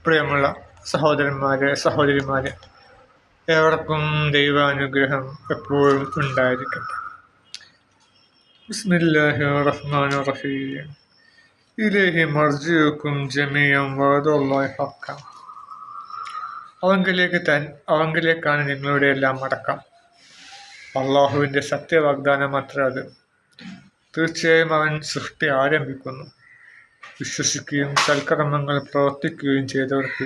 പ്രിയമുള്ള സഹോദരന്മാരെ, സഹോദരിമാരെ, ഏവർക്കും ദൈവാനുഗ്രഹം എപ്പോഴും ഉണ്ടായിരിക്കട്ടെ. ബിസ്മില്ലാഹിർ റഹ്മാനിർ റഹീം. ഇലൈഹി മർജിഉക്കും ജമീഅൻ വഅദുല്ലാഹി ഹഖ്ഖൻ. അവങ്കിലേക്കാണ് നിങ്ങളുടെ എല്ലാം മടക്കം. അള്ളാഹുവിൻ്റെ സത്യവാഗ്ദാനം അത്ര അത്. തീർച്ചയായും അവൻ സൃഷ്ടി ആരംഭിക്കുന്നു. വിശ്വസിക്കുകയും സൽക്കർമ്മങ്ങൾ പ്രവർത്തിക്കുകയും ചെയ്തവർക്ക്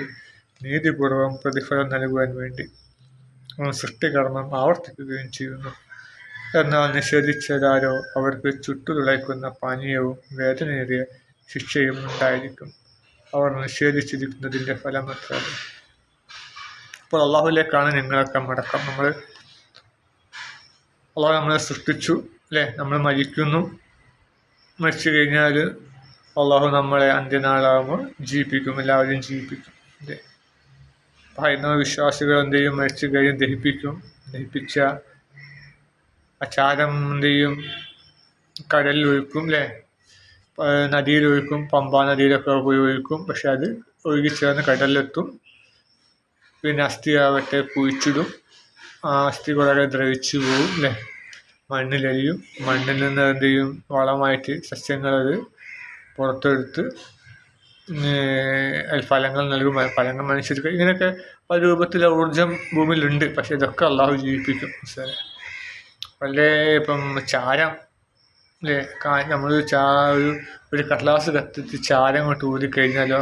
നീതിപൂർവം പ്രതിഫലം നൽകുവാൻ വേണ്ടി അവൻ സൃഷ്ടികർമ്മം ആവർത്തിക്കുകയും ചെയ്യുന്നു. എന്നാൽ നിഷേധിച്ചതാരോ അവർക്ക് ചുട്ടുതുളയ്ക്കുന്ന പാനീയവും വേദനയേറിയ ശിക്ഷയും ഉണ്ടായിരിക്കും. അവർ നിഷേധിച്ചിരിക്കുന്നതിൻ്റെ ഫലമത്ര. അപ്പോൾ അള്ളാഹുവിലേക്കാണ് നിങ്ങളൊക്കെ മടക്കം. അള്ളാഹു നമ്മളെ സൃഷ്ടിച്ചു, അല്ലേ? നമ്മൾ മരിച്ചു കഴിഞ്ഞാൽ അള്ളാഹു നമ്മളെ അന്ത്യനാളാകുമ്പോൾ ജീവിപ്പിക്കും, എല്ലാവരെയും ജീവിപ്പിക്കും. അല്ലേ? ഹൈന്ദവ വിശ്വാസികൾ എന്ത് ചെയ്യും? മരിച്ചു കഴിഞ്ഞ് ദഹിപ്പിച്ച അച്ചാരം എന്ത് ചെയ്യും? കടലിൽ ഒഴുക്കും, അല്ലേ? നദിയിലൊഴുക്കും, പമ്പാ നദിയിലൊക്കെ പോയി ഒഴുക്കും. പക്ഷെ അത് ഒഴുകിച്ചേർന്ന് കടലിലെത്തും. പിന്നെ അസ്ഥിയാവട്ടെ കുഴിച്ചിടും. ആ അസ്ഥി കുറേ ദ്രവിച്ചു പോവും, അല്ലേ? മണ്ണിലരിയും. മണ്ണിൽ നിന്ന് എന്ത് ചെയ്യും? വളമായിട്ട് സസ്യങ്ങളത് പുറത്തെടുത്ത് ഫലങ്ങൾ നൽകും. ഫലങ്ങൾ മനുഷ്യർക്ക് ഇങ്ങനെയൊക്കെ പല രൂപത്തിലെ ഊർജം ഭൂമിയിലുണ്ട്. പക്ഷെ ഇതൊക്കെ അള്ളാഹു ജീവിപ്പിക്കും. വല്ലേ ഇപ്പം ചാരം, അല്ലേ? നമ്മൾ ഒരു കടലാസ് കത്തിച്ച് ചാരം കൊണ്ട് ഊതിക്കഴിഞ്ഞാലോ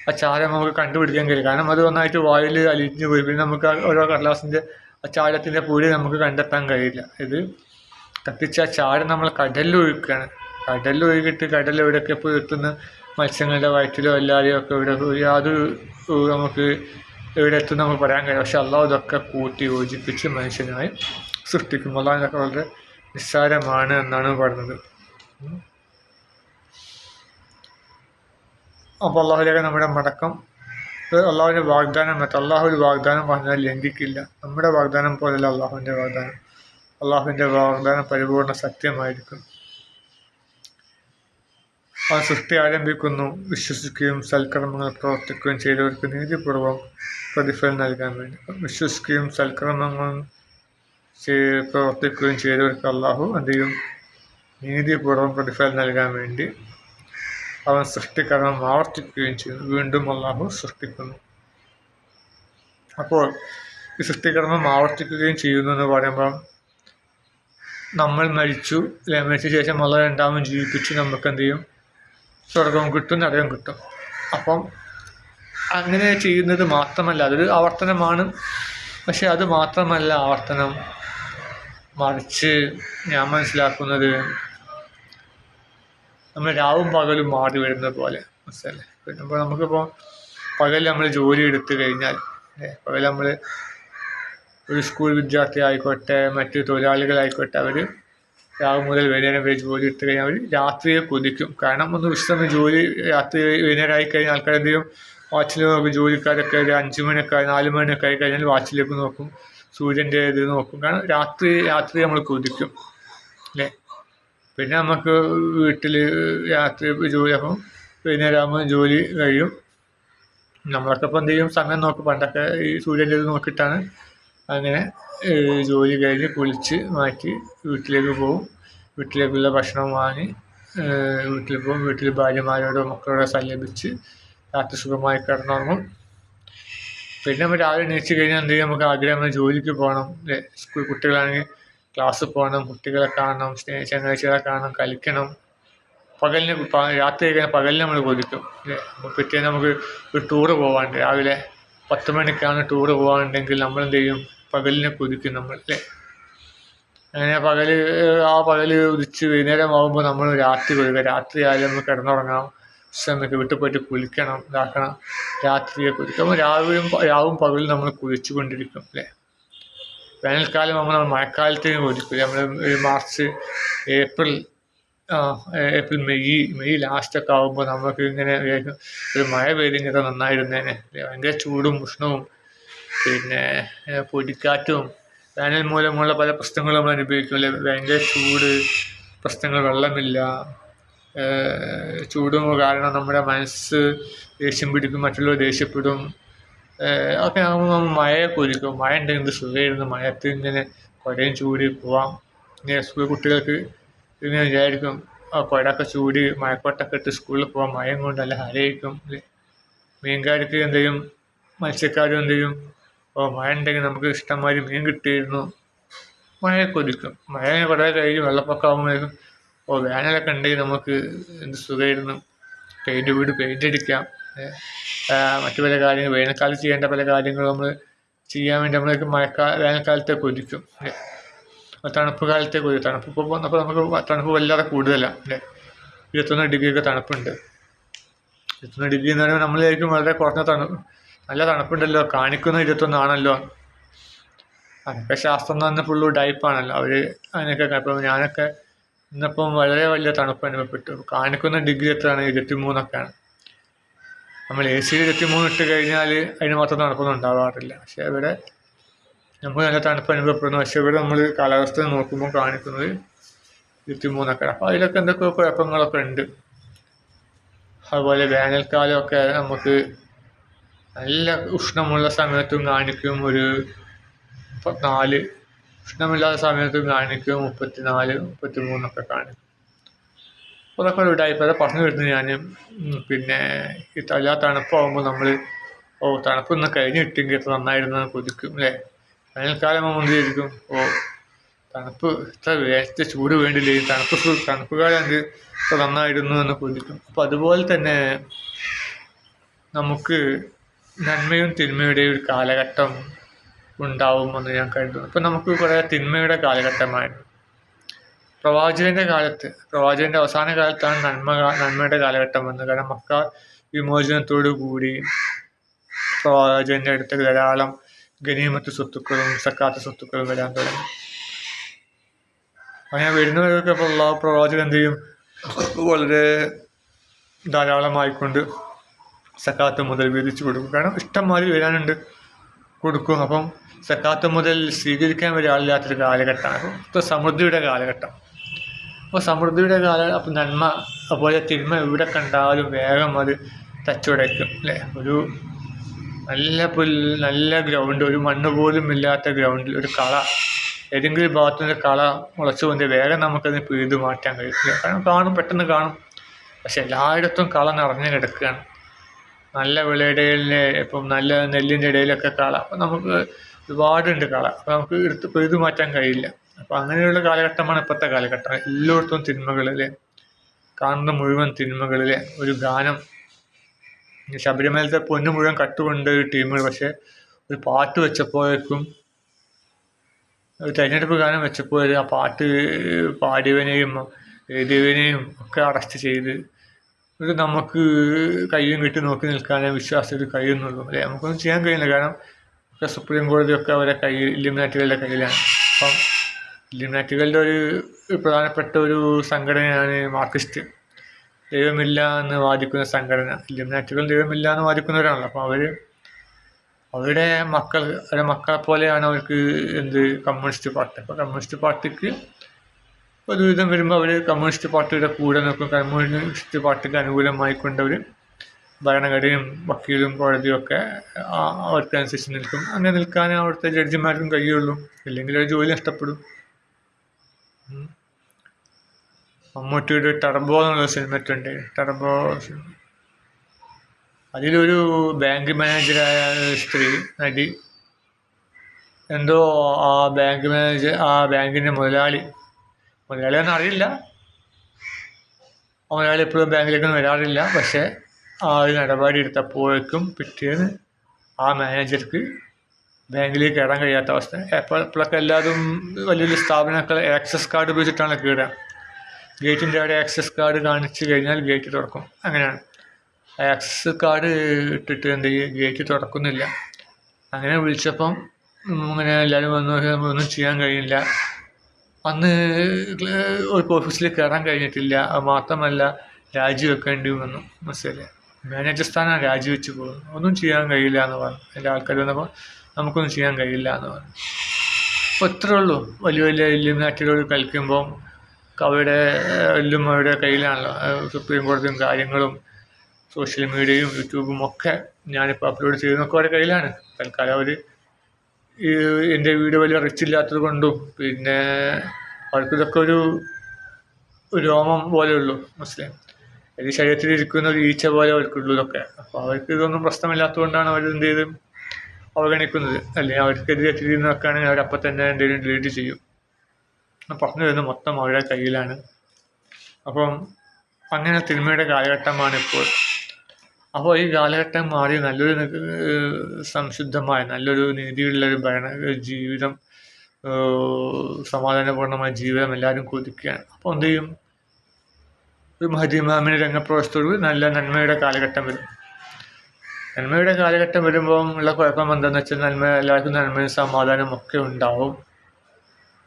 ആ ചാരം നമുക്ക് കണ്ടുപിടിക്കാൻ കഴിയും. കാരണം അത് ഒന്നായിട്ട് വായിൽ അലിഞ്ഞു പോയി. പിന്നെ നമുക്ക് ഓരോ കടലാസിൻ്റെ ആ ചാരത്തിൻ്റെ പൊടി നമുക്ക് കണ്ടെത്താൻ കഴിയില്ല. ഇത് കത്തിച്ച ആ ചാരം നമ്മൾ കടലിൽ ഒഴുക്കുകയാണ്. കടലിൽ ഒഴുകിയിട്ട് കടലിൽ എവിടെയൊക്കെ ഇപ്പോൾ എത്തുന്ന മത്സ്യങ്ങളുടെ വയറ്റിലോ എല്ലാവരെയോ ഒക്കെ യാതൊരു നമുക്ക് എവിടെ എത്തും നമുക്ക് പറയാൻ കഴിയും. പക്ഷെ അള്ളാഹു ഇതൊക്കെ കൂട്ടി യോജിപ്പിച്ച് മനുഷ്യനായി സൃഷ്ടിക്കും. അള്ളാഹുവിനൊക്കെ വളരെ നിസ്സാരമാണ് എന്നാണ് പറയുന്നത്. അപ്പോൾ അള്ളാഹുലേക്ക് നമ്മുടെ മടക്കം. അള്ളാഹുവിൻ്റെ വാഗ്ദാനം അള്ളാഹു ഒരു വാഗ്ദാനം പറഞ്ഞാൽ ലംഘിക്കില്ല. നമ്മുടെ വാഗ്ദാനം പോലെയല്ല അള്ളാഹുവിൻ്റെ വാഗ്ദാനം. അള്ളാഹുവിൻ്റെ വാഗ്ദാനം പരിപൂർണ്ണ സത്യമായിരിക്കും. അവൻ സൃഷ്ടി ആരംഭിക്കുന്നു. വിശ്വസിക്കുകയും സൽക്കർമ്മങ്ങൾ പ്രവർത്തിക്കുകയും ചെയ്തവർക്ക് നീതിപൂർവം പ്രതിഫലം നൽകാൻ വേണ്ടി. വിശ്വസിക്കുകയും സൽക്കർമ്മങ്ങൾ പ്രവർത്തിക്കുകയും ചെയ്തവർക്ക് അള്ളാഹു എന്ത് ചെയ്യും? നീതിപൂർവം പ്രതിഫലം നൽകാൻ വേണ്ടി അവൻ സൃഷ്ടികർമ്മം ആവർത്തിക്കുകയും ചെയ്യുന്നു. വീണ്ടും അള്ളാഹു സൃഷ്ടിക്കുന്നു. അപ്പോൾ ഈ സൃഷ്ടികർമ്മം ആവർത്തിക്കുകയും ചെയ്യുന്നു എന്ന് പറയുമ്പോൾ നമ്മൾ മരിച്ചു, അല്ലെ? മരിച്ച ശേഷം അള്ളാഹു രണ്ടാമതും ജീവിപ്പിച്ച് നമുക്ക് എന്ത് ചെയ്യും? സ്വർഗവും കിട്ടും, നരകം കിട്ടും. അപ്പം അങ്ങനെ ചെയ്യുന്നത് മാത്രമല്ല, അതൊരു ആവർത്തനമാണ്. പക്ഷെ അത് മാത്രമല്ല ആവർത്തനം, മറിച്ച് ഞാൻ മനസ്സിലാക്കുന്നത് നമ്മൾ രാവും പകലും മാറി വരുന്നത് പോലെ. മനസ്സിലല്ലേ? അപ്പോൾ നമുക്കിപ്പോൾ പകൽ നമ്മൾ ജോലി എടുത്തു കഴിഞ്ഞാൽ, പകൽ നമ്മൾ ഒരു സ്കൂൾ വിദ്യാർത്ഥി ആയിക്കോട്ടെ, മറ്റ് തൊഴിലാളികളായിക്കോട്ടെ, അവർ രാവിലെ മുതൽ വൈകുന്നേരം വരെ ജോലി എടുത്തു കഴിഞ്ഞാൽ അവർ രാത്രിയെ കൊതിക്കും. കാരണം ഒന്ന് വിശ്രമം ജോലി രാത്രി വൈകുന്നേരം ആയിക്കഴിഞ്ഞാൽ ആൾക്കാർ എന്ത് ചെയ്യും? വാച്ചിൽ നോക്കും. ജോലിക്കാരൊക്കെ ഒരു 5 മണിയൊക്കെ 4 മണിയൊക്കെ ആയി കഴിഞ്ഞാൽ വാച്ചിലേക്ക് നോക്കും, സൂര്യൻ്റെ ഇത് നോക്കും. കാരണം രാത്രി നമ്മൾ കൊതിക്കും, അല്ലേ? പിന്നെ നമുക്ക് വീട്ടിൽ രാത്രി ജോലി, അപ്പം വൈകുന്നേരം ആകുമ്പോൾ ജോലി കഴിയും. നമ്മളൊക്കെ ഇപ്പം എന്ത് ചെയ്യും? സമയം നോക്കും. പണ്ടൊക്കെ ഈ സൂര്യൻ്റെ ഇത് നോക്കിയിട്ടാണ് അങ്ങനെ ജോലി കഴിഞ്ഞ് കുളിച്ച് മാറ്റി വീട്ടിലേക്ക് പോകും. വീട്ടിലേക്കുള്ള ഭക്ഷണം വാങ്ങി വീട്ടിൽ പോകും. വീട്ടിൽ ഭാര്യമാരോടോ മക്കളോടോ സല്ലപിച്ച് രാത്രി സുഖമായി കിടന്നുറങ്ങും. പിന്നെ നമ്മൾ രാവിലെ എണീച്ച് കഴിഞ്ഞാൽ എന്ത് ചെയ്യും? നമുക്ക് ആഗ്രഹം ജോലിക്ക് പോകണം, അല്ലേ? സ്കൂൾ കുട്ടികളാണെങ്കിൽ ക്ലാസ്സിൽ പോകണം, കുട്ടികളെ കാണണം, ചങ്ങാഴ്ചകളെ കാണണം, കളിക്കണം. രാത്രി കഴിഞ്ഞാൽ പകലിന് നമ്മൾ കൊതിക്കും, അല്ലേ? പിറ്റേന്ന് നമുക്ക് ഒരു ടൂറ് പോകാണ്ട്, രാവിലെ 10 മണിക്കാണ് ടൂറ് പോകാനുണ്ടെങ്കിൽ നമ്മൾ എന്ത് ചെയ്യും? പകലിനെ കൊതിക്കും നമ്മൾ, അല്ലേ? അങ്ങനെ പകൽ ഉദിച്ച് വൈകുന്നേരം ആകുമ്പോൾ നമ്മൾ രാത്രി കൊതിക്കുക. രാത്രി ആയാലും നമ്മൾ കിടന്നുറങ്ങണം, വിശ്രമിക്കുക, വീട്ടിൽ പോയിട്ട് കുളിക്കണം, ഇതാക്കണം. രാത്രിയെ കൊതിക്കും. അപ്പോൾ രാവും പകലും നമ്മൾ കുളിച്ചു കൊണ്ടിരിക്കും, അല്ലേ? വേനൽക്കാലം ആകുമ്പോൾ നമ്മൾ മഴക്കാലത്തേക്ക് കൊതിക്കും. നമ്മൾ മാർച്ച് ഏപ്രിൽ മെയ് ലാസ്റ്റൊക്കെ ആകുമ്പോൾ നമുക്ക് ഇങ്ങനെ ഒരു മഴ പെയ്തെങ്കിലൊക്കെ നന്നായിരുന്നേനെ. ഭയങ്കര ചൂടും ഉഷ്ണവും പിന്നെ പൊടിക്കാറ്റും വേനൽ മൂലമുള്ള പല പ്രശ്നങ്ങളും നമ്മൾ അനുഭവിക്കും, അല്ലേ? ഭയങ്കര ചൂട്, പ്രശ്നങ്ങൾ, വെള്ളമില്ല, ചൂടും കാരണം നമ്മുടെ മനസ്സ് ദേഷ്യം പിടിക്കും, മറ്റുള്ളവർ ദേഷ്യപ്പെടും. ഒക്കെ ആകുമ്പോൾ നമ്മൾ മഴയെ കൊതിക്കും. മഴ ഉണ്ടെങ്കിൽ എന്ത് സുഖമായിരുന്നു, മഴയത്ത് ഇങ്ങനെ കുടയും ചൂടി പോവാം. ഇങ്ങനെ സ്കൂൾ കുട്ടികൾക്ക് ഇങ്ങനെ വിചാരിക്കും കുടയൊക്കെ ചൂടി മഴക്കോട്ടൊക്കെ ഇട്ട് സ്കൂളിൽ പോകാം, മഴയും കൊണ്ട് നല്ല ഹരയിക്കും. മീൻകാർക്ക് എന്ത് ചെയ്യും, മത്സ്യക്കാരും എന്ത് ചെയ്യും, മഴ ഉണ്ടെങ്കിൽ നമുക്ക് ഇഷ്ടംമാതിരി മീൻ കിട്ടിയിരുന്നു, മഴയെ കൊതിക്കും. മഴ കുറേ കഴിഞ്ഞ് വെള്ളപ്പൊക്കം ആകുമ്പോഴേക്കും വേനലൊക്കെ ഉണ്ടെങ്കിൽ നമുക്ക് എന്ത് സുഖമായിരുന്നു, വീട് പെയിൻ്റ് അടിക്കാം, മറ്റു പല കാര്യങ്ങൾ വേനൽക്കാലത്ത് ചെയ്യേണ്ട പല കാര്യങ്ങളും നമ്മൾ ചെയ്യാൻ വേണ്ടി നമ്മളേക്ക് വേനൽക്കാലത്തെ കൊതിക്കും. തണുപ്പ് കാലത്തെ കൊതിക്കും. തണുപ്പ് ഇപ്പോൾ അപ്പോൾ നമുക്ക് തണുപ്പ് വല്ലാതെ കൂടുതലാണ് 21 ഡിഗ്രിയൊക്കെ തണുപ്പുണ്ട്. 21 ഡിഗ്രി എന്ന് പറയുമ്പോൾ നമ്മളായിരിക്കും വളരെ കുറഞ്ഞ നല്ല തണുപ്പുണ്ടല്ലോ, കാണിക്കുന്ന 21 ആണല്ലോ. അതൊക്കെ ശാസ്ത്രം തന്നെ ഫുള്ള് ഡൈപ്പാണല്ലോ അവർ. അതിനൊക്കെ ഇപ്പോൾ ഞാനൊക്കെ ഇന്നിപ്പം വളരെ വലിയ തണുപ്പ് അനുഭവപ്പെട്ടു. കാണിക്കുന്ന ഡിഗ്രി എത്രയാണ്? 23ഒക്കെയാണ്. നമ്മൾ AC 23 ഇട്ട് കഴിഞ്ഞാൽ അതിന് മാത്രം തണുപ്പൊന്നും ഉണ്ടാവാറില്ല. പക്ഷേ ഇവിടെ നമുക്ക് നല്ല തണുപ്പ് അനുഭവപ്പെടുന്നു. പക്ഷേ ഇവിടെ നമ്മൾ കാലാവസ്ഥ നോക്കുമ്പോൾ കാണിക്കുന്നത് 23ഒക്കെയാണ്. അപ്പോൾ അതിലൊക്കെ എന്തൊക്കെ കുഴപ്പങ്ങളൊക്കെ ഉണ്ട്. അതുപോലെ വേനൽക്കാലമൊക്കെ നമുക്ക് നല്ല ഉഷ്ണമുള്ള സമയത്തും കാണിക്കും 34, ഉഷ്ണമില്ലാത്ത സമയത്തും കാണിക്കും 34, 33ഒക്കെ കാണിക്കും. അപ്പോൾ അതൊക്കെ ഒരു ടൈപ്പ് പറഞ്ഞു വരുന്നത് ഞാൻ. പിന്നെ എല്ലാ തണുപ്പാകുമ്പോൾ നമ്മൾ തണുപ്പ് ഒന്ന് കഴിഞ്ഞിട്ടെങ്കിൽ എത്ര നന്നായിരുന്നു കൊതിക്കും അല്ലേ. വേനൽക്കാലം മുന്നിലിരിക്കും തണുപ്പ് ഇത്ര വേഗത്തെ ചൂട് വേണ്ടില്ലേ, തണുപ്പ് കാലം എന്ത് ഇത്ര നന്നായിരുന്നു എന്ന് കൊതിക്കും. അപ്പോൾ അതുപോലെ തന്നെ നമുക്ക് നന്മയും തിന്മയുടെയും ഒരു കാലഘട്ടം ഉണ്ടാവുമെന്ന് ഞാൻ കരുതുന്നു. ഇപ്പം നമുക്ക് കുറേ തിന്മയുടെ കാലഘട്ടമായിരുന്നു. പ്രവാചകൻ്റെ അവസാന കാലത്താണ് നന്മയുടെ കാലഘട്ടം വന്നത്. കാരണം മക്ക വിമോചനത്തോടു കൂടി പ്രവാചകൻ്റെ അടുത്ത് ധാരാളം ഗനീമത്ത് സ്വത്തുക്കളും സക്കാത്ത് സ്വത്തുക്കളും വരാൻ തുടങ്ങി. അങ്ങനെ വരുന്നവരൊക്കെ ഇപ്പോൾ പ്രവാചകൻ എന്ത് ചെയ്യും, വളരെ ധാരാളമായിക്കൊണ്ട് സക്കാത്ത് മുതൽ വീതിച്ചു കൊടുക്കും. കാരണം ഇഷ്ടംമാതിരി വരാനുണ്ട്, കൊടുക്കും. അപ്പം സക്കാത്ത് മുതൽ സ്വീകരിക്കാൻ ഒരാളില്ലാത്തൊരു കാലഘട്ടമാണ്. ഇപ്പോൾ സമൃദ്ധിയുടെ കാലഘട്ടം. അപ്പോൾ സമൃദ്ധിയുടെ അപ്പം നന്മ അതുപോലെ തിന്മ എവിടെ കണ്ടാലും വേഗം അത് തച്ചുടയ്ക്കും അല്ലേ. ഒരു നല്ല ഗ്രൗണ്ട്, ഒരു മണ്ണ് പോലും ഇല്ലാത്ത ഗ്രൗണ്ടിൽ ഒരു കള, ഏതെങ്കിലും ഭാഗത്തുനിന്ന് കള മുളച്ചു കൊണ്ട് വേഗം നമുക്കതിന് പിഴുതു മാറ്റാൻ കഴിയില്ല. കാരണം പെട്ടെന്ന് കാണും. പക്ഷെ എല്ലായിടത്തും കള നിറഞ്ഞു കിടക്കുകയാണ്. നല്ല വിളയിടയിലെ ഇപ്പം നല്ല നെല്ലിൻ്റെ ഇടയിലൊക്കെ കള. അപ്പം നമുക്ക് ഒരുപാടുണ്ട് കള. അപ്പം നമുക്ക് പിഴുതു മാറ്റാൻ കഴിയില്ല. അപ്പം അങ്ങനെയുള്ള കാലഘട്ടമാണ് ഇപ്പോഴത്തെ കാലഘട്ടം. എല്ലായിടത്തും തിന്മകളിലെ കാണുന്ന മുഴുവൻ തിന്മകളിലെ ഒരു ഗാനം. ശബരിമലത്തെ പൊന്നു മുഴുവൻ കട്ടുകൊണ്ട് ടീമുകൾ. പക്ഷേ ഒരു പാട്ട് വെച്ചപ്പോഴേക്കും, ഒരു തിരഞ്ഞെടുപ്പ് ഗാനം വെച്ചപ്പോൾ ആ പാട്ട് പാടിയവനെയും എഴുതിയവനെയും ഒക്കെ അറസ്റ്റ് ചെയ്ത് ഒരു നമുക്ക് കയ്യും കെട്ടി നോക്കി നിൽക്കാനേ വിശ്വാസത്തിൽ കഴിയുന്നുള്ളൂ അല്ലേ. നമുക്കൊന്നും ചെയ്യാൻ കഴിയില്ല. കാരണം ഒക്കെ സുപ്രീം കോടതിയൊക്കെ അവരെ ഇല്ലുമിനാറ്റികളുടെ കയ്യിലാണ്. അപ്പം ഇല്ലുമിനാറ്റികളുടെ ഒരു പ്രധാനപ്പെട്ട ഒരു സംഘടനയാണ് മാർക്സിസ്റ്റ്, ദൈവമില്ല എന്ന് വാദിക്കുന്ന സംഘടന. ഇല്ലുമിനാറ്റികൾ ദൈവമില്ല എന്ന് വാദിക്കുന്നവരാണല്ലോ. അപ്പം അവരുടെ മക്കളെ പോലെയാണ് അവർക്ക് കമ്മ്യൂണിസ്റ്റ് പാർട്ടി. അപ്പോൾ കമ്മ്യൂണിസ്റ്റ് പാർട്ടിക്ക് ഒരുവിധം വരുമ്പോൾ അവർ കമ്മ്യൂണിസ്റ്റ് പാർട്ടിയുടെ കൂടെ നിൽക്കും. കമ്മ്യൂണിസ്റ്റ് പാർട്ടിക്ക് അനുകൂലമായിക്കൊണ്ടവർ ഭരണഘടനയും വക്കീലും കോടതിയും ഒക്കെ അവർക്കനുസരിച്ച് നിൽക്കും. അങ്ങനെ നിൽക്കാനേ അവിടുത്തെ ജഡ്ജിമാർക്കും കഴിയുള്ളൂ. ഇല്ലെങ്കിൽ ഒരു ജോലി നഷ്ടപ്പെടും. മമ്മൂട്ടിയുടെ ടർബോ എന്നുള്ള സിനിമയ്ക്കുണ്ട്. ടർബോ അതിലൊരു ബാങ്ക് മാനേജറായ സ്ത്രീ നടി എന്തോ ആ ബാങ്കിൻ്റെ മുതലാളിയൊന്നും അറിയില്ല. മുതലാളി എപ്പോഴും ബാങ്കിലേക്കൊന്നും വരാറില്ല. പക്ഷേ ആ ഒരു നടപടി എടുത്തപ്പോഴേക്കും പിറ്റേന്ന് ആ മാനേജർക്ക് ബാങ്കിലേക്ക് കയറാൻ കഴിയാത്ത അവസ്ഥ. എപ്പോഴൊക്കെ എല്ലാതും വലിയ വലിയ സ്ഥാപനങ്ങൾ ആക്സസ് കാർഡ് ഉപയോഗിച്ചിട്ടാണ് കയറുക. ഗേറ്റിൻ്റെ അവിടെ ആക്സസ് കാർഡ് കാണിച്ചു കഴിഞ്ഞാൽ ഗേറ്റ് തുറക്കും. അങ്ങനെയാണ്. ആക്സസ് കാർഡ് ഇട്ടിട്ട് എന്ത് ചെയ്യും, ഗേറ്റ് തുറക്കുന്നില്ല. അങ്ങനെ വിളിച്ചപ്പം അങ്ങനെ എല്ലാവരും വന്നു, ഒന്നും ചെയ്യാൻ കഴിയില്ല. അന്ന് ഒരു ഓഫീസിൽ കയറാൻ കഴിഞ്ഞിട്ടില്ല. അത് മാത്രമല്ല രാജിവെക്കേണ്ടി വന്നു. മനസ്സിലായില്ലേ, മാനേജർ സ്ഥാനം രാജിവെച്ച് പോകുന്നു. ഒന്നും ചെയ്യാൻ കഴിയില്ല എന്ന് പറഞ്ഞു. എൻ്റെ ആൾക്കാർ വന്നപ്പോൾ നമുക്കൊന്നും ചെയ്യാൻ കഴിയില്ല എന്ന് പറഞ്ഞു. അപ്പോൾ ഇത്രേ ഉള്ളൂ. വലിയ വലിയ ഇല്ലുമിനാറ്റികളോട് കളിക്കുമ്പം അവരുടെ എല്ലാം അവരുടെ കയ്യിലാണല്ലോ. സുപ്രീം കോടതിയും കാര്യങ്ങളും സോഷ്യൽ മീഡിയയും യൂട്യൂബും ഒക്കെ ഞാനിപ്പോൾ അപ്ലോഡ് ചെയ്യുന്നതൊക്കെ അവരുടെ കയ്യിലാണ്. തൽക്കാലം അവർ എൻ്റെ വീഡിയോ വലിയ റിച്ച് ഇല്ലാത്തത് കൊണ്ടും പിന്നെ അവർക്കിതൊക്കെ ഒരു രോമം പോലെയുള്ളൂ മുസ്ലിം ഇത് ശരീരത്തിലിരിക്കുന്ന ഒരു ഈച്ച പോലെ അവർക്കുള്ളൂ ഇതൊക്കെ. അപ്പോൾ അവർക്ക് ഇതൊന്നും പ്രശ്നമില്ലാത്തതുകൊണ്ടാണ് അവരെന്ത് ചെയ്ത് അവഗണിക്കുന്നത്. അല്ലെങ്കിൽ അവർക്കെതിരെ തിരിയുന്നതൊക്കെയാണെങ്കിൽ അവരപ്പം തന്നെ എന്തെങ്കിലും ഡിലീറ്റ് ചെയ്യും. പറഞ്ഞു വരുന്നത് മൊത്തം അവരുടെ കയ്യിലാണ്. അപ്പം അങ്ങനെ തിന്മയുടെ കാലഘട്ടമാണ് ഇപ്പോൾ. അപ്പോൾ ഈ കാലഘട്ടം മാറി നല്ലൊരു സംശുദ്ധമായ നല്ലൊരു നീതിയുള്ളൊരു ജീവിതം, സമാധാനപൂർണ്ണമായ ജീവിതം എല്ലാവരും കൊതിക്കുകയാണ്. അപ്പോൾ എന്ത് ചെയ്യും? ഒരു മഹദി ഇമാമിൻ്റെ രംഗപ്രവേശത്തോട് നല്ല നന്മയുടെ കാലഘട്ടം വരും. നന്മയുടെ കാലഘട്ടം വരുമ്പോൾ ഉള്ള കുഴപ്പം എന്താണെന്ന് വെച്ചാൽ എല്ലാവർക്കും നന്മയും സമാധാനവും ഒക്കെ ഉണ്ടാവും.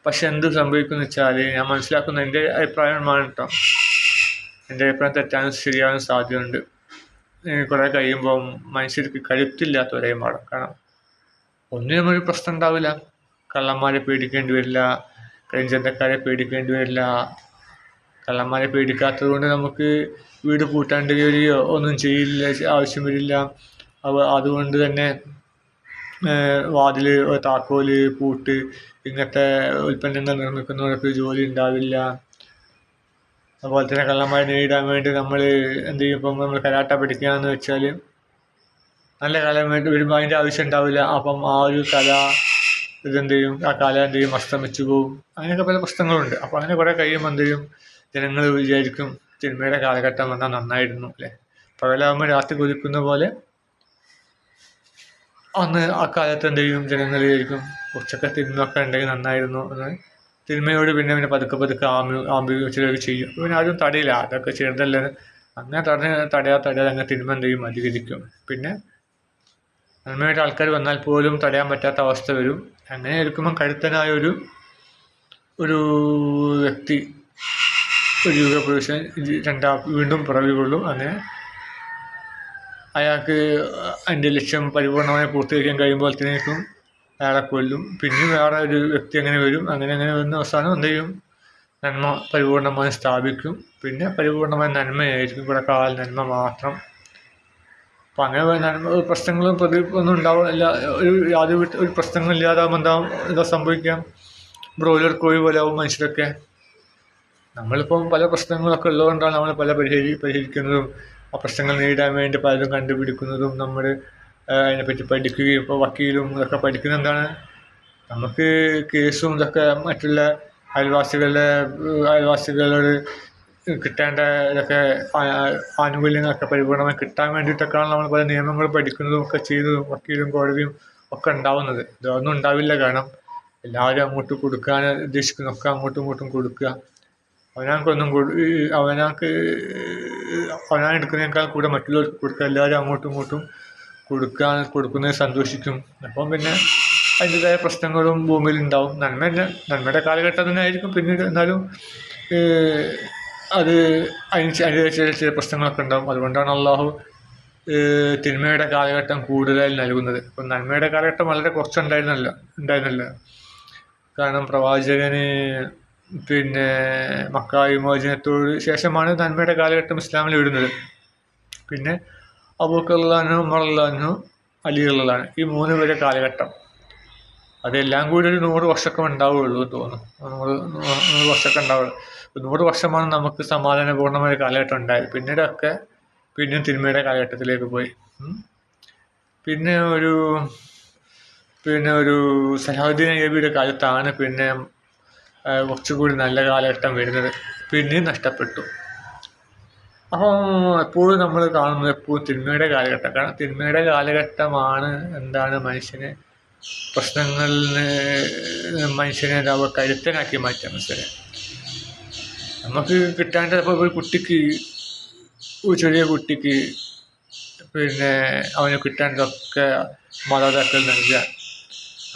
പക്ഷെ എന്ത് സംഭവിക്കുമെന്ന് വെച്ചാൽ ഞാൻ മനസ്സിലാക്കുന്ന എൻ്റെ അഭിപ്രായമാണ് കേട്ടോ. എൻ്റെ അഭിപ്രായം തെറ്റാനും ശരിയാകാനും സാധ്യതയുണ്ട്. കുറേ കഴിയുമ്പോൾ മനുഷ്യർക്ക് കരുത്തില്ലാത്തവരായി മാറും. കാരണം ഒന്നിനും ഒരു പ്രശ്നം ഉണ്ടാവില്ല. കള്ളന്മാരെ പേടിക്കേണ്ടി വരില്ല, കരിഞ്ചന്തക്കാരെ പേടിക്കേണ്ടി വരില്ല. കള്ളന്മാരെ പേടിക്കാത്തത് കൊണ്ട് നമുക്ക് വീട് പൂട്ടാണ്ട് വരികയോ ഒന്നും ചെയ്യില്ല, ആവശ്യം വരില്ല. അതുകൊണ്ട് തന്നെ വാതിൽ, താക്കോല്, പൂട്ട് ഇങ്ങനത്തെ ഉൽപ്പന്നങ്ങൾ നിർമ്മിക്കുന്നവർക്ക് ജോലി ഉണ്ടാവില്ല. അതുപോലെ തന്നെ കള്ളന്മാരെ നേരിടാൻ വേണ്ടി നമ്മൾ എന്ത് ചെയ്യും? ഇപ്പം നമ്മൾ കരാട്ട പഠിക്കുകയെന്ന് വെച്ചാൽ നല്ല കല വരുമ്പോൾ അതിൻ്റെ ആവശ്യം ഉണ്ടാവില്ല. അപ്പം ആ ഒരു കല ഇതെന്ത് ചെയ്യും? ആ കല എന്ത് ചെയ്യും? അസ്തമിച്ചു പോവും. അങ്ങനെയൊക്കെ പല പ്രശ്നങ്ങളുണ്ട്. അപ്പോൾ അങ്ങനെ കുറേ കഴിയുമ്പോൾ എന്ത് ചെയ്യും? ജനങ്ങൾ വിചാരിക്കും തിന്മയുടെ കാലഘട്ടം വന്നാൽ നന്നായിരുന്നു അല്ലേ. പകലാകുമ്പോൾ രാത്രി കൊതിക്കുന്ന പോലെ അന്ന് ആ കാലത്ത് എന്ത് ചെയ്യും? ജനങ്ങൾ വിചാരിക്കും കുറച്ചൊക്കെ തിന്മയൊക്കെ ഉണ്ടെങ്കിൽ നന്നായിരുന്നു എന്ന്. തിന്മയോട് പിന്നെ പതുക്കെ ആംബിഗുവെച്ചിട്ട് ചെയ്യും. പിന്നെ ആരും തടയില്ല, അതൊക്കെ ചെറുതല്ലേ. അങ്ങനെ തടയാതെ അങ്ങനെ തിന്മ എന്ത് ചെയ്യും? അധികരിക്കും. പിന്നെ നന്മയുടെ ആൾക്കാർ വന്നാൽ പോലും തടയാൻ പറ്റാത്ത അവസ്ഥ വരും. അങ്ങനെ ഇരിക്കുമ്പോൾ കരുത്തനായ ഒരു വ്യക്തി, ഒരു യുഗപുരുഷൻ വീണ്ടും പിറവി കൊള്ളും. അങ്ങനെ അയാൾക്ക് അതിൻ്റെ ലക്ഷ്യം പരിപൂർണമായി പൂർത്തീകരിക്കാൻ കഴിയുമ്പോഴത്തേക്കും അയാളെ കൊല്ലും. പിന്നെ വേറെ ഒരു വ്യക്തി അങ്ങനെ വരും. അങ്ങനെ വരുന്ന അവസാനം എന്ത് ചെയ്യും? നന്മ പരിപൂർണമായി സ്ഥാപിക്കും. പിന്നെ പരിപൂർണമായ നന്മയായിരിക്കും, ഇവിടെ കാൽ നന്മ മാത്രം. അപ്പം അങ്ങനെ നന്മ പ്രശ്നങ്ങളും ഒന്നും ഉണ്ടാവില്ല. ഒരു പ്രശ്നങ്ങളില്ലാതാകുമ്പോൾ എന്താ സംഭവിക്കാം? ബ്രോയിലർ കോഴി പോലെ ആവും മനുഷ്യരൊക്കെ. നമ്മളിപ്പം പല പ്രശ്നങ്ങളൊക്കെ ഉള്ളതുകൊണ്ടാണ് നമ്മൾ പരിഹരിക്കുന്നതും ആ പ്രശ്നങ്ങൾ നേരിടാൻ വേണ്ടി പലതും കണ്ടുപിടിക്കുന്നതും. നമ്മൾ അതിനെപ്പറ്റി പഠിക്കുകയും ഇപ്പോൾ വക്കീലും ഇതൊക്കെ പഠിക്കുന്ന എന്താണ്? നമുക്ക് കേസും ഇതൊക്കെ മറ്റുള്ള അയൽവാസികളോട് കിട്ടേണ്ട ഇതൊക്കെ ആനുകൂല്യങ്ങളൊക്കെ പരിപൂർണമായി കിട്ടാൻ വേണ്ടിയിട്ടൊക്കെയാണ് നമ്മൾ പല നിയമങ്ങൾ പഠിക്കുന്നതും ഒക്കെ ചെയ്തതും വക്കീലും കോടതിയും ഒക്കെ ഉണ്ടാവുന്നത്. ഇതൊന്നും ഉണ്ടാവില്ല. കാരണം എല്ലാവരും അങ്ങോട്ട് കൊടുക്കാൻ ഉദ്ദേശിക്കുന്നതൊക്കെ അങ്ങോട്ടും ഇങ്ങോട്ടും കൊടുക്കുക. അവനാൻ എടുക്കുന്നതിനേക്കാൾ കൂടെ മറ്റുള്ളവർക്ക് കൊടുക്കുക. എല്ലാവരും അങ്ങോട്ടും ഇങ്ങോട്ടും കൊടുക്കുന്നത് സന്തോഷിക്കും. അപ്പം പിന്നെ അതിൻ്റെതായ പ്രശ്നങ്ങളും ഭൂമിയിൽ ഉണ്ടാവും. നന്മയുടെ കാലഘട്ടം തന്നെ ആയിരിക്കും. പിന്നീട് എന്നാലും അതിൻ്റെതായ ചില പ്രശ്നങ്ങളൊക്കെ ഉണ്ടാവും. അതുകൊണ്ടാണ് അള്ളാഹു തിന്മയുടെ കാലഘട്ടം കൂടുതലായി നൽകുന്നത്. ഇപ്പം നന്മയുടെ കാലഘട്ടം വളരെ ഉണ്ടായിരുന്നല്ലോ. കാരണം പ്രവാചകന് പിന്നെ മക്ക വിമോചനത്തോട് ശേഷമാണ് നന്മയുടെ കാലഘട്ടം ഇസ്ലാമിൽ വരുന്നത്. പിന്നെ അബൂബക്കർ റളിയല്ലാഹു അൻഹു, ഉമർ റളിയല്ലാഹു അൻഹു, അലി റളിയല്ലാഹു അൻഹു, ഈ 3 പേരുടെ കാലഘട്ടം. അതെല്ലാം കൂടി ഒരു 100 വർഷമൊക്കെ ഉണ്ടാവുകയുള്ളൂ തോന്നുന്നു. 100 വർഷമൊക്കെ ഉണ്ടാവുള്ളൂ. 100 വർഷമാണ് നമുക്ക് സമാധാനപൂർണ്ണമായ കാലഘട്ടം ഉണ്ടായത്. പിന്നെയും തിന്മയുടെ കാലഘട്ടത്തിലേക്ക് പോയി. പിന്നെ ഒരു സലാഹുദ്ദീൻ അയ്യൂബിയുടെ കാലത്താണ് പിന്നെ കുറച്ചുകൂടി നല്ല കാലഘട്ടം വരുന്നത്. പിന്നെയും നഷ്ടപ്പെട്ടു. അപ്പോൾ എപ്പോഴും നമ്മൾ കാണുന്നത് എപ്പോഴും തിന്മയുടെ കാലഘട്ടം. കാരണം തിന്മയുടെ കാലഘട്ടമാണ് മനുഷ്യനെ പ്രശ്നങ്ങളിൽ മനുഷ്യനെ കരുത്തനാക്കി മാറ്റാൻ മനസ്സിലായി. നമുക്ക് കിട്ടാണ്ട് ഇപ്പോൾ ഒരു ചെറിയ കുട്ടിക്ക് പിന്നെ അവന് കിട്ടേണ്ടതൊക്കെ മാതാപിതാക്കൾ നൽകുക.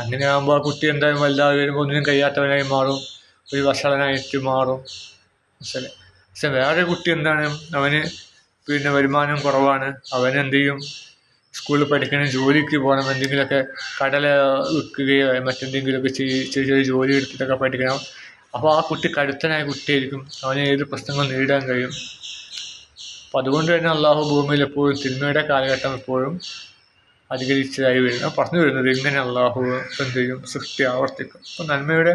അങ്ങനെ ആകുമ്പോൾ ആ കുട്ടി എന്തായാലും വലുതായി വരുമ്പോൾ ഒന്നിനും കഴിയാത്തവനായി മാറും, ഒരു വഷളനായിട്ട് മാറും. പക്ഷെ വേറെ കുട്ടി അവന് പിന്നെ വരുമാനം കുറവാണ്. അവനെന്ത് ചെയ്യും? സ്കൂളിൽ പഠിക്കണം, ജോലിക്ക് പോകണം, എന്തെങ്കിലുമൊക്കെ കടല വിൽക്കുകയോ മറ്റെന്തെങ്കിലുമൊക്കെ ചെറിയ ജോലി എടുത്തിട്ടൊക്കെ പഠിക്കണം. അപ്പോൾ ആ കുട്ടി കരുത്തനായ കുട്ടിയായിരിക്കും, അവന് ഏത് പ്രശ്നങ്ങളും നേരിടാൻ കഴിയും. അപ്പം അതുകൊണ്ട് തന്നെ അള്ളാഹു ഭൂമിയിൽ എപ്പോഴും തിന്മയുടെ കാലഘട്ടം എപ്പോഴും അധികരിച്ചതായി വരുന്നു. പറഞ്ഞു വരുന്നത് ഇങ്ങനെ അള്ളാഹു എന്ത് ചെയ്യും, സൃഷ്ടി ആവർത്തിക്കും. അപ്പം നന്മയുടെ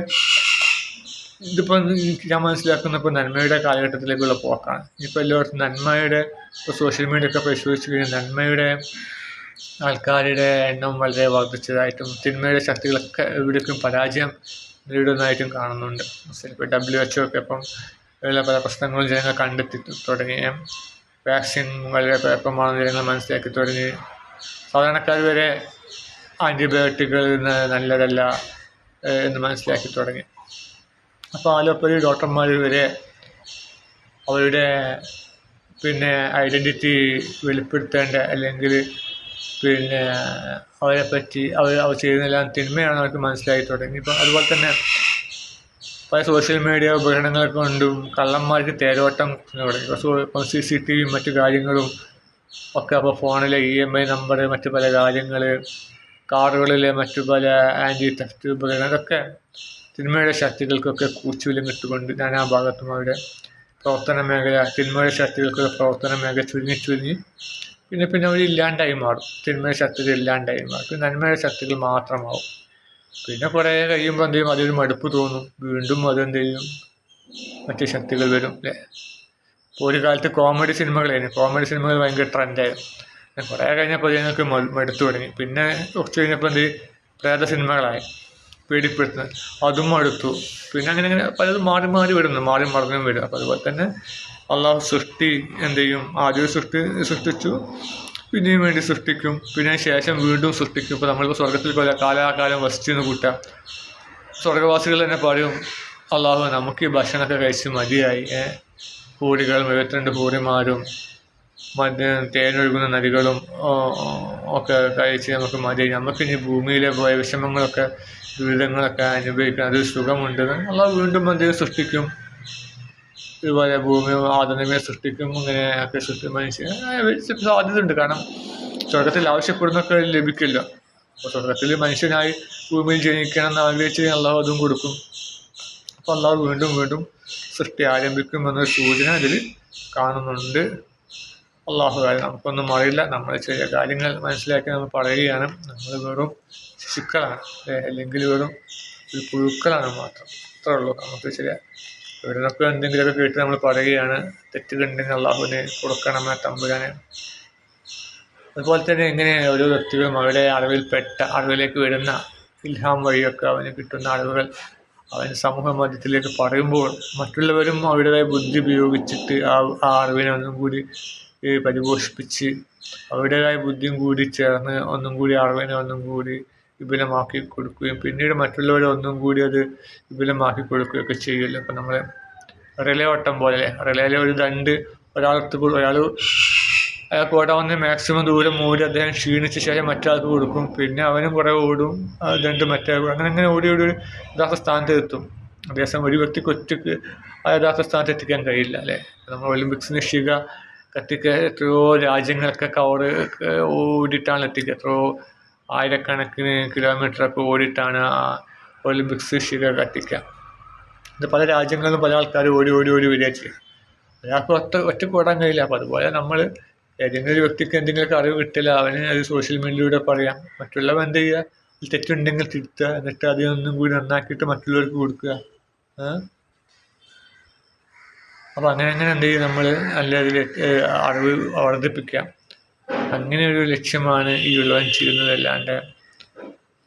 ഇതിപ്പോൾ ഞാൻ മനസ്സിലാക്കുന്നപ്പോൾ നന്മയുടെ കാലഘട്ടത്തിലേക്കുള്ള പോക്കാണ്. ഇപ്പോൾ എല്ലാവർക്കും നന്മയുടെ, ഇപ്പോൾ സോഷ്യൽ മീഡിയ ഒക്കെ പരിശോധിച്ച് കഴിഞ്ഞാൽ നന്മയുടെ ആൾക്കാരുടെ എണ്ണം വളരെ വർദ്ധിച്ചതായിട്ടും തിന്മയുടെ ശക്തികളൊക്കെ എവിടേക്കും പരാജയം നേരിടുന്നതായിട്ടും കാണുന്നുണ്ട്. ഇപ്പോൾ WHO ഒക്കെ ഇപ്പം ഉള്ള പല പ്രശ്നങ്ങളും ജനങ്ങൾ കണ്ടെത്തി തുടങ്ങി. വാക്സിൻ വളരെ കുഴപ്പമാണെന്ന് ജനങ്ങൾ മനസ്സിലാക്കി തുടങ്ങി. സാധാരണക്കാർ വരെ ആൻറ്റിബയോട്ടിക്കുകൾ നല്ലതല്ല എന്ന് മനസ്സിലാക്കി തുടങ്ങി. അപ്പോൾ അലോപ്പതി ഡോക്ടർമാർ വരെ അവരുടെ ഐഡൻറ്റിറ്റി വെളിപ്പെടുത്തേണ്ട, അല്ലെങ്കിൽ അവരെ പറ്റി അവർ ചെയ്യുന്നതെല്ലാം തിന്മയാണെന്ന് അവർക്ക് മനസ്സിലാക്കി തുടങ്ങി. ഇപ്പം അതുപോലെ തന്നെ പല സോഷ്യൽ മീഡിയ ഉപകരണങ്ങൾ കൊണ്ടും കള്ളന്മാർക്ക് തേരോട്ടം തുടങ്ങി. ഇപ്പം CCTV മറ്റു കാര്യങ്ങളും ഒക്കെ, അപ്പോൾ ഫോണിലെ EMI നമ്പർ, മറ്റു പല കാര്യങ്ങൾ, കാറുകളിലെ മറ്റു പല ആൻറ്റി തെഫ്റ്റ് ഉപകരണം, അതൊക്കെ തിന്മയുടെ ശക്തികൾക്കൊക്കെ കൂച്ചുവിലും ഇട്ടുകൊണ്ട് നാനാഭാഗത്തും അവരുടെ പ്രവർത്തന മേഖല, തിന്മയുടെ ശക്തികൾക്കൊക്കെ പ്രവർത്തന മേഖല ചുരുങ്ങി പിന്നെ അവർ ഇല്ലാണ്ടായി മാറും. തിന്മയുടെ ശക്തികൾ ഇല്ലാണ്ടായി മാറും. പിന്നെ നന്മയുടെ ശക്തികൾ മാത്രമാവും. പിന്നെ കുറേ കഴിയുമ്പോൾ എന്ത് ചെയ്യും, അതൊരു മടുപ്പ് തോന്നും. വീണ്ടും അതെന്ത് ചെയ്യും, മറ്റു ശക്തികൾ വരും അല്ലേ. ഇപ്പോൾ ഒരു കാലത്ത് കോമഡി സിനിമകൾ ഭയങ്കര ട്രെൻഡായിരുന്നു. കുറേ കഴിഞ്ഞപ്പോൾ ഞങ്ങൾക്ക് മടുത്തു തുടങ്ങി. പിന്നെ കുറച്ച് കഴിഞ്ഞപ്പോൾ എന്ത് പ്രേത സിനിമകളായി, പേടിപ്പെടുത്തുന്നത്, അതും മടുത്തു. പിന്നെ അങ്ങനെ പലതും മാറി മറിഞ്ഞും വരും. അപ്പോൾ അതുപോലെ തന്നെ അള്ളാഹു സൃഷ്ടി എന്ത് ചെയ്യും, ആദ്യം സൃഷ്ടിച്ചു, പിന്നെയും വേണ്ടി സൃഷ്ടിക്കും, പിന്നെ ശേഷം വീണ്ടും സൃഷ്ടിക്കും. ഇപ്പോൾ നമ്മളിപ്പോൾ സ്വർഗത്തിൽ പോലെ കാലാകാലം വസിച്ചെന്ന് കൂട്ടാം. സ്വർഗവാസികൾ തന്നെ പറയും, അള്ളാഹു നമുക്ക് ഈ ഭക്ഷണമൊക്കെ കഴിച്ച് മതിയായി, ഹൂറികൾ 72 ഹൂറിമാരും തേനൊഴുകുന്ന നദികളും ഒക്കെ കഴിച്ച് നമുക്ക് മതിയായി, നമുക്കിനി ഭൂമിയിലെ പോയ വിഷമങ്ങളൊക്കെ ദുരിതങ്ങളൊക്കെ അനുഭവിക്കണം, അത് സുഖമുണ്ട്. അള്ളാഹു വീണ്ടും മന്ദിരം സൃഷ്ടിക്കും, ഇതുപോലെ ഭൂമി ആദമയെ സൃഷ്ടിക്കും, ഇങ്ങനെയൊക്കെ മനുഷ്യൻ സാധ്യതയുണ്ട്. കാരണം സ്വർഗത്തിൽ ആവശ്യപ്പെടുന്നൊക്കെ ലഭിക്കില്ല. അപ്പോൾ സ്വർഗത്തിൽ മനുഷ്യനായി ഭൂമിയിൽ ജനിക്കണം എന്ന് ആഗ്രഹിച്ച് അള്ളാഹു അതും കൊടുക്കും. അപ്പോൾ അള്ളാഹു വീണ്ടും സൃഷ്ടി ആരംഭിക്കുമെന്നൊരു സൂചന ഇതിൽ കാണുന്നുണ്ട്. അള്ളാഹു നമുക്കൊന്നും അറിയില്ല, നമ്മൾ ചെറിയ കാര്യങ്ങൾ മനസ്സിലാക്കി നമ്മൾ പറയുകയാണ്. നമ്മൾ വെറും ശിശുക്കളാണ്, അല്ലെങ്കിൽ വെറും ഒരു പുഴുക്കളാണ് മാത്രം. അത്രേ ഉള്ളൂ. നമുക്ക് ചില ഇവിടുന്നൊക്കെ എന്തെങ്കിലുമൊക്കെ കേട്ട് നമ്മൾ പറയുകയാണ്. തെറ്റുകളുണ്ടെങ്കിൽ അള്ളാഹുവിനെ കൊടുക്കണമെന്ന തമ്പുരാനെ. അതുപോലെ തന്നെ ഇങ്ങനെ ഓരോ വ്യക്തികളും അവരുടെ അറിവിലേക്ക് വരുന്ന ഇൽഹാം വഴിയൊക്കെ അവന് കിട്ടുന്ന അറിവുകൾ അവൻ സമൂഹ മധ്യത്തിലേക്ക് പറയുമ്പോൾ മറ്റുള്ളവരും അവരുടേതായ ബുദ്ധി ഉപയോഗിച്ചിട്ട് ആ അറിവിനെ ഒന്നും കൂടി പരിപോഷിപ്പിച്ച് അവരുടേതായ ബുദ്ധിയും കൂടി ചേർന്ന് ഒന്നും കൂടി അറിവിനെ ഒന്നും കൂടി വിപുലമാക്കി കൊടുക്കുകയും പിന്നീട് മറ്റുള്ളവരെ ഒന്നും കൂടി അത് വിപുലമാക്കി കൊടുക്കുകയൊക്കെ ചെയ്യുമല്ലോ. ഇപ്പം നമ്മൾ റിലേ ഓട്ടം പോലെ, റിലേയിലെ ഒരു ദണ്ട് അയാൾക്ക് ഓടാവുന്ന മാക്സിമം ദൂരം ഓടി അദ്ദേഹം ക്ഷീണിച്ച ശേഷം മറ്റൊരാൾക്ക് കൊടുക്കും. പിന്നെ അവനും കുറേ ഓടും, ദണ്ട് മറ്റേ അങ്ങനെ ഓടി യഥാർത്ഥ സ്ഥാനത്ത് എത്തും. അതേസമയം ഒരു വ്യക്തിക്ക് ഒറ്റയ്ക്ക് ആ യഥാർത്ഥ സ്ഥാനത്ത് എത്തിക്കാൻ കഴിയില്ല അല്ലേ. നമ്മൾ ഒളിമ്പിക്സ് നിശ്ചയിക കത്തിക്കുക എത്രയോ രാജ്യങ്ങളൊക്കെ ഓടിയിട്ടാണ് എത്തിക്കുക. എത്രയോ ആയിരക്കണക്കിന് കിലോമീറ്ററൊക്കെ ഓടിയിട്ടാണ് ആ ഒളിമ്പിക്സ് ശിഖ കത്തിക്കുക. ഇത് പല രാജ്യങ്ങളിലും പല ആൾക്കാർ ഓടി വരിക ചെയ്യുക. ഒരാൾക്ക് ഒറ്റയ്ക്ക് ഓടാൻ കഴിയില്ല. അപ്പോൾ അതുപോലെ നമ്മൾ ഏതെങ്കിലും ഒരു വ്യക്തിക്ക് എന്തെങ്കിലുമൊക്കെ അറിവ് കിട്ടില്ല, അവന് അത് സോഷ്യൽ മീഡിയയിലൂടെ പറയാം. മറ്റുള്ളവർ എന്ത് ചെയ്യുക, തെറ്റുണ്ടെങ്കിൽ തിരുത്തുക, എന്നിട്ട് അതിനൊന്നും കൂടി നന്നാക്കിയിട്ട് മറ്റുള്ളവർക്ക് കൊടുക്കുക. അപ്പോൾ അങ്ങനെ എന്ത് ചെയ്യും, നമ്മൾ നല്ല അറിവ് വർദ്ധിപ്പിക്കാം. അങ്ങനെ ഒരു ലക്ഷ്യമാണ് ഈ ഉള്ളവൻ ചെയ്യുന്നത്. അല്ലാണ്ട്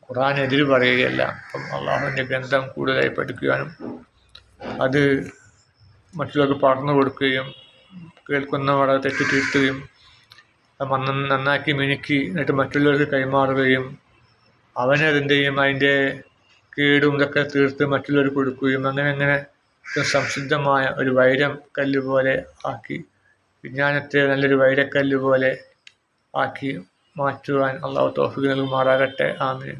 ഖുർആനെതിര് പറയുകയല്ല. അപ്പം അള്ളാഹുവിൻ്റെ ഗ്രന്ഥം കൂടുതലായി പഠിക്കുവാനും അത് മറ്റുള്ളവർക്ക് പറഞ്ഞു കൊടുക്കുകയും കേൾക്കുന്നവരെ തെറ്റ് തിരുത്തുകയും നന്നാക്കി മിനുക്കി എന്നിട്ട് മറ്റുള്ളവർക്ക് കൈമാറുകയും അവനതിൻ്റെയും അതിൻ്റെ കേടും ഇതൊക്കെ തീർത്ത് മറ്റുള്ളവർക്ക് കൊടുക്കുകയും അങ്ങനെ സംശുദ്ധമായ ഒരു വൈരക്കല്ല് പോലെ ആക്കി, വിജ്ഞാനത്തെ നല്ലൊരു വൈരക്കല്ല് പോലെ ആക്കി മാറ്റുവാൻ അള്ളാഹു തൗഫീഖ് നൽകുമാറാകട്ടെ. ആമീൻ.